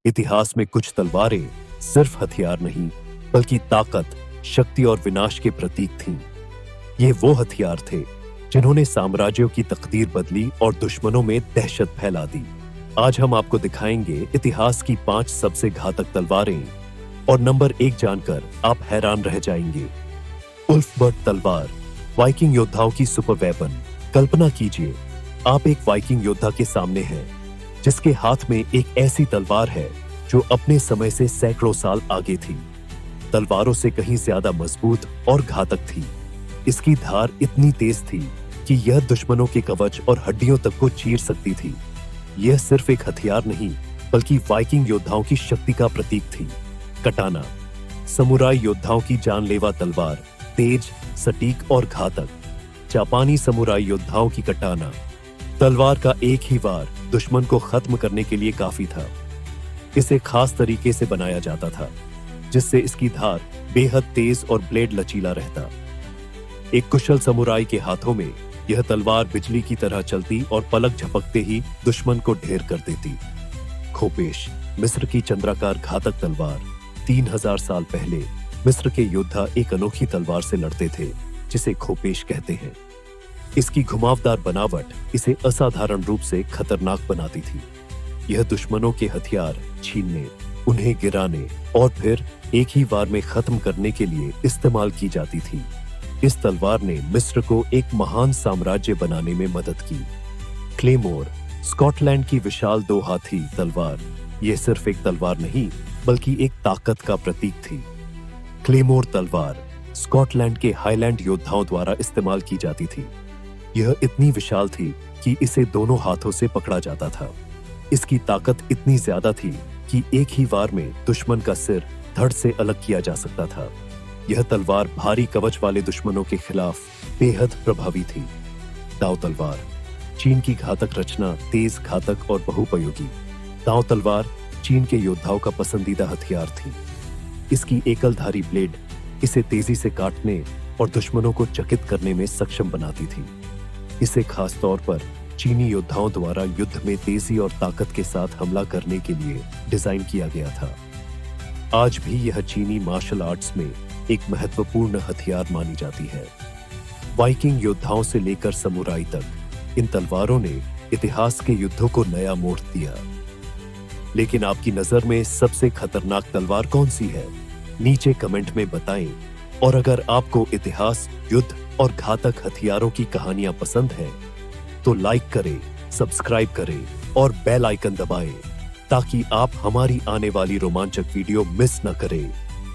इतिहास में कुछ तलवारें सिर्फ हथियार नहीं, बल्कि ताकत, शक्ति और विनाश के प्रतीक थीं। ये वो हथियार थे जिन्होंने साम्राज्यों की तकदीर बदली और दुश्मनों में दहशत फैला दी। आज हम आपको दिखाएंगे इतिहास की 5 सबसे घातक तलवारें, और नंबर 1 जानकर आप हैरान रह जाएंगे। उल्फबर्ट तलवार, वाइकिंग योद्धाओं की सुपर वेपन। कल्पना कीजिए, आप एक वाइकिंग योद्धा के सामने हैं जिसके हाथ में एक ऐसी तलवार है जो अपने समय से सैकड़ों साल आगे थी। तलवारों से कहीं ज्यादा मजबूत और घातक थी। इसकी धार इतनी तेज थी कि यह दुश्मनों के कवच और हड्डियों तक को चीर सकती थी। यह सिर्फ एक हथियार नहीं, बल्कि वाइकिंग योद्धाओं की शक्ति का प्रतीक थी। कटाना, समुराई योद्धाओं की जानलेवा तलवार, तेज, सटीक और घातक। जापानी समुराई योद्धाओं की कटाना तलवार का एक ही वार दुश्मन को खत्म करने के लिए काफी था। इसे खास तरीके से बनाया जाता था जिससे इसकी धार बेहद तेज और ब्लेड लचीला रहता। एक कुशल समुराई के हाथों में यह तलवार बिजली की तरह चलती और पलक झपकते ही दुश्मन को ढेर कर देती। खोपेश, मिस्र की चंद्राकार घातक तलवार। 3000 साल पहले मिस्र के योद्धा एक अनोखी तलवार से लड़ते थे जिसे खोपेश कहते हैं। इसकी घुमावदार बनावट इसे असाधारण रूप से खतरनाक बनाती थी। यह दुश्मनों के हथियार छीनने, उन्हें गिराने और फिर एक ही वार में खत्म करने के लिए इस्तेमाल की जाती थी। इस तलवार ने मिस्र को एक महान साम्राज्य बनाने में मदद की। क्लेमोर, स्कॉटलैंड की विशाल 2 हाथी तलवार। यह सिर्फ एक तलवार नहीं, बल्कि एक ताकत का प्रतीक थी। क्लेमोर तलवार स्कॉटलैंड के हाईलैंड योद्धाओं द्वारा इस्तेमाल की जाती थी। यह इतनी विशाल थी कि इसे दोनों हाथों से पकड़ा जाता था। इसकी ताकत इतनी ज्यादा थी कि एक ही वार में दुश्मन का सिर धड़ से अलग किया जा सकता था। यह तलवार भारी कवच वाले दुश्मनों के खिलाफ बेहद प्रभावी थी। दाव तलवार, चीन की घातक रचना, तेज, घातक और बहुपयोगी। दाव तलवार चीन के योद्धाओं का पसंदीदा हथियार थी। इसकी एकलधारी ब्लेड इसे तेजी से काटने और दुश्मनों को चकित करने में सक्षम बनाती थी। इसे खास तौर पर चीनी योद्धाओं द्वारा युद्ध में तेजी और ताकत के साथ हमला करने के लिए डिजाइन किया गया था। आज भी यह चीनी मार्शल आर्ट्स में एक महत्वपूर्ण हथियार मानी जाती है। वाइकिंग योद्धाओं से लेकर समुराई तक, इन तलवारों ने इतिहास के युद्धों को नया मोड़ दिया। लेकिन आपकी नजर में सबसे खतरनाक तलवार कौन सी है? नीचे कमेंट में बताएं। और अगर आपको इतिहास, युद्ध और घातक हथियारों की कहानियां पसंद हैं, तो लाइक करें, सब्सक्राइब करें और बेल आइकन दबाएं ताकि आप हमारी आने वाली रोमांचक वीडियो मिस न करें।